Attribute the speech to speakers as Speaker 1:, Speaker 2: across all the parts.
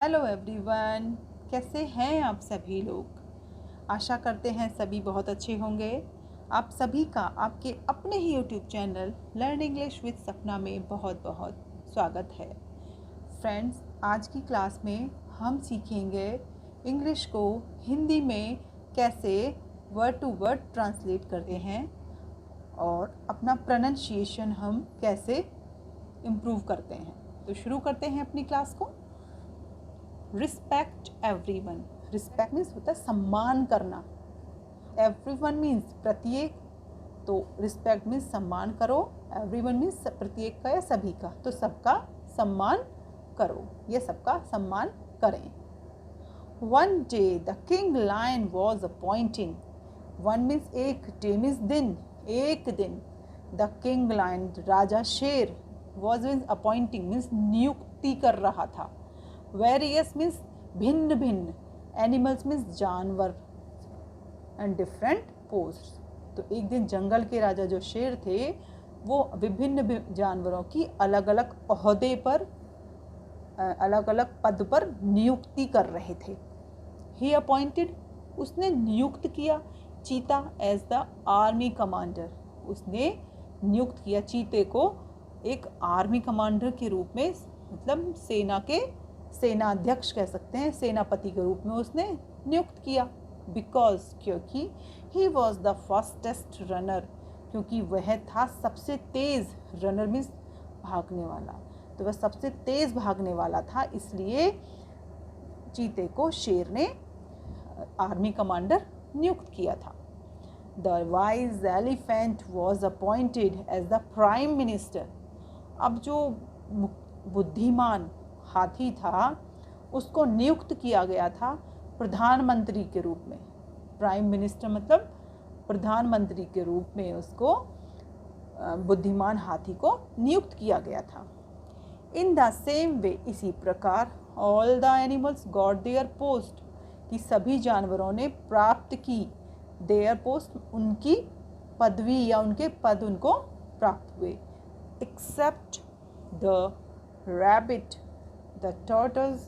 Speaker 1: Hello everyone, कैसे हैं आप सभी लोग। आशा करते हैं सभी बहुत अच्छे होंगे। आप सभी का आपके अपने ही YouTube channel learn English with Sapna में बहुत बहुत स्वागत है। फ्रेंड्स, आज की क्लास में हम सीखेंगे इंग्लिश को हिंदी में कैसे वर्ड टू वर्ड ट्रांसलेट करते हैं और अपना प्रोनाउंसिएशन हम कैसे इम्प्रूव करते हैं। तो शुरू करते हैं अपनी क्लास को। Respect everyone. रिस्पेक्ट मीन्स होता है सम्मान करना। एवरीवन मीन्स प्रत्येक, तो रिस्पेक्ट मीन्स सम्मान करो। एवरीवन मीन्स प्रत्येक का या सभी का, तो सबका सम्मान करो या सबका सम्मान करें। One day the king lion was appointing. One means एक, डे मीन्स दिन, एक दिन। द किंग लायन राजा शेर, वॉज मीन्स अपॉइंटिंग मीन्स नियुक्ति कर रहा था। वेरियस मीन्स भिन्न भिन्न, एनिमल्स मीन्स जानवर, एंड डिफरेंट पोस्ट। तो एक दिन जंगल के राजा जो शेर थे वो विभिन्न जानवरों की अलग अलग ओहदे पर, अलग अलग पद पर नियुक्ति कर रहे थे। ही अपॉइंटेड, उसने नियुक्त किया चीता एज द आर्मी कमांडर। उसने नियुक्त किया चीते को एक आर्मी कमांडर के रूप में, मतलब सेना के सेनाध्यक्ष कह सकते हैं, सेनापति के रूप में उसने नियुक्त किया। बिकॉज, क्योंकि he was the fastest runner, क्योंकि वह था सबसे तेज़। रनर मीन्स भागने वाला, तो वह सबसे तेज़ भागने वाला था, इसलिए चीते को शेर ने आर्मी कमांडर नियुक्त किया था। The wise elephant was appointed as the prime minister. अब जो बुद्धिमान हाथी था उसको नियुक्त किया गया था प्रधानमंत्री के रूप में। प्राइम मिनिस्टर मतलब प्रधानमंत्री के रूप में उसको बुद्धिमान हाथी को नियुक्त किया गया था। इन द सेम वे, इसी प्रकार, all the animals got there post, कि सभी जानवरों ने प्राप्त की देयर पोस्ट, उनकी पदवी या उनके पद उनको प्राप्त हुए। Except the rabbit, the turtles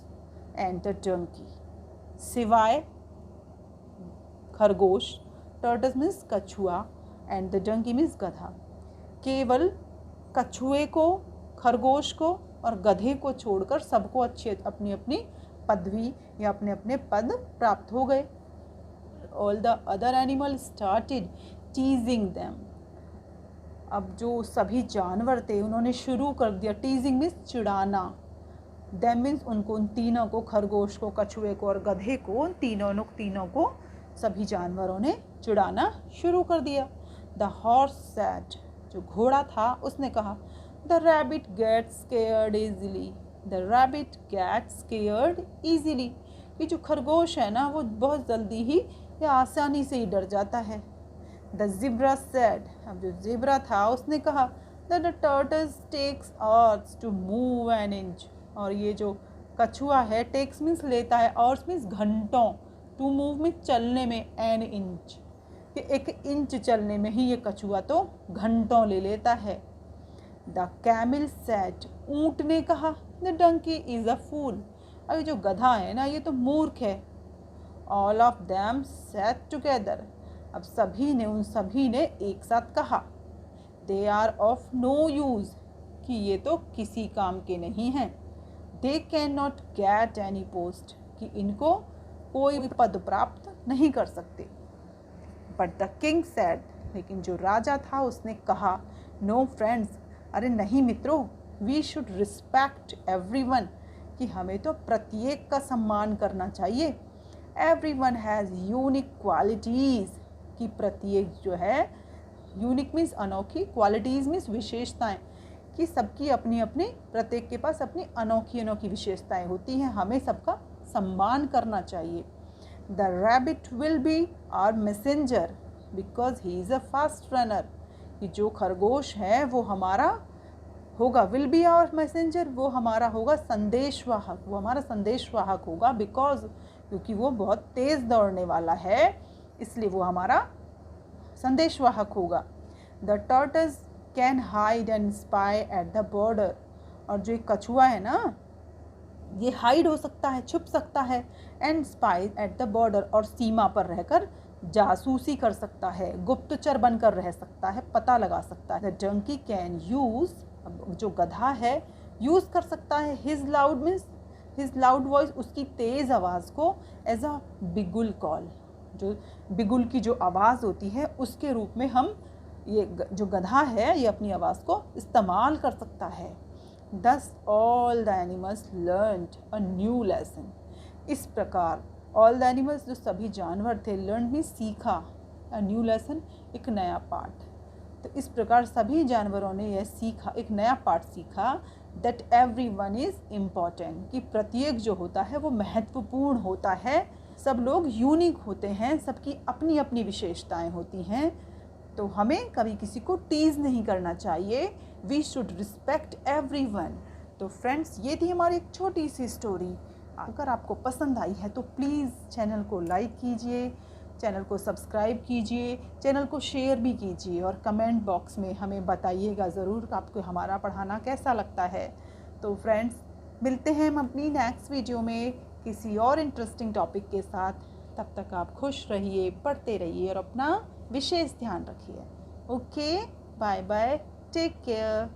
Speaker 1: and the donkey, सिवाय खरगोश, टर्टल्स मीन्स कछुआ एंड द डंकी मीन्स गधा। केवल कछुए को, खरगोश को और गधे को छोड़कर सबको अच्छी अपनी अपनी पदवी या अपने अपने पद प्राप्त हो गए। All the other animal started टीजिंग them. अब जो सभी जानवर थे उन्होंने शुरू कर दिया, टीजिंग मीन्स चिढ़ाना, देम मीन्स उनको, उन तीनों को, खरगोश को, कछुए को और गधे को, उन तीनों को सभी जानवरों ने चिढ़ाना शुरू कर दिया। द हॉर्स सैड, जो घोड़ा था उसने कहा, the rabbit gets scared easily. The rabbit gets scared easily, कि जो खरगोश है ना वो बहुत जल्दी ही या आसानी से ही डर जाता है। द ज़ेब्रा सेड, अब जो ज़ेब्रा था उसने कहा, the turtles takes hours to move an inch. और ये जो कछुआ है, टेक्स मीन्स लेता है, आवर्स मीन्स घंटों, टू मूव में चलने में, एन इंच, कि एक इंच चलने में ही ये कछुआ तो घंटों ले लेता है। द कैमिल सेड, ऊँट ने कहा, द डंकी इज़ अ फूल। अभी जो गधा है ना ये तो मूर्ख है। All of them said together, अब उन सभी ने एक साथ कहा, they are of no use, कि ये तो किसी काम के नहीं हैं। They can not get any post, कि इनको कोई भी पद प्राप्त नहीं कर सकते। बट द किंग सेड, लेकिन जो राजा था उसने कहा, नो फ्रेंड्स, अरे नहीं मित्रों, वी शुड रिस्पेक्ट एवरीवन, कि हमें तो प्रत्येक का सम्मान करना चाहिए। एवरीवन हैज़ यूनिक क्वालिटीज़, कि प्रत्येक जो है, यूनिक मीन्स अनोखी, क्वालिटीज़ मीन्स विशेषताएं, कि सबकी अपनी अपनी, प्रत्येक के पास अपनी अनोखी अनोखी विशेषताएं होती हैं, हमें सबका सम्मान करना चाहिए। The rabbit will be our messenger because he is a fast runner, कि जो खरगोश है वो हमारा होगा, विल बी आवर मैसेंजर, वो हमारा होगा संदेशवाहक, वो हमारा संदेशवाहक होगा, बिकॉज, क्योंकि वो बहुत तेज़ दौड़ने वाला है इसलिए वो हमारा संदेशवाहक होगा। The turtles can hide and spy at the border, और जो एक कछुआ है ना ये हाइड हो सकता है, छुप सकता है, and spy at the border, और सीमा पर रहकर जासूसी कर सकता है, गुप्तचर बनकर रह सकता है, पता लगा सकता है। द डंकी कैन यूज़, जो गधा है यूज़ कर सकता है his loud means his loud voice, उसकी तेज़ आवाज़ को, एज अ बिगुल कॉल, जो बिगुल की जो आवाज़ होती है उसके रूप में हम ये जो गधा है ये अपनी आवाज़ को इस्तेमाल कर सकता है। दस all the animals learned a new lesson, इस प्रकार ऑल द एनिमल्स, जो सभी जानवर थे, लर्न में सीखा, अ न्यू लेसन, एक नया पाठ। तो इस प्रकार सभी जानवरों ने यह सीखा, एक नया पाठ सीखा, that every one is important, कि प्रत्येक जो होता है वो महत्वपूर्ण होता है, सब लोग यूनिक होते हैं, सबकी अपनी अपनी विशेषताएं होती हैं। तो हमें कभी किसी को टीज़ नहीं करना चाहिए, वी शुड रिस्पेक्ट एवरीवन। तो फ्रेंड्स, ये थी हमारी एक छोटी सी स्टोरी। अगर आपको पसंद आई है तो प्लीज़ चैनल को लाइक कीजिए, चैनल को सब्सक्राइब कीजिए, चैनल को शेयर भी कीजिए, और कमेंट बॉक्स में हमें बताइएगा ज़रूर कि आपको हमारा पढ़ाना कैसा लगता है। तो फ्रेंड्स, मिलते हैं हम अपनी नेक्स्ट वीडियो में किसी और इंटरेस्टिंग टॉपिक के साथ। तब तक आप खुश रहिए, पढ़ते रहिए और अपना विशेष ध्यान रखिए। Okay, bye bye, take care.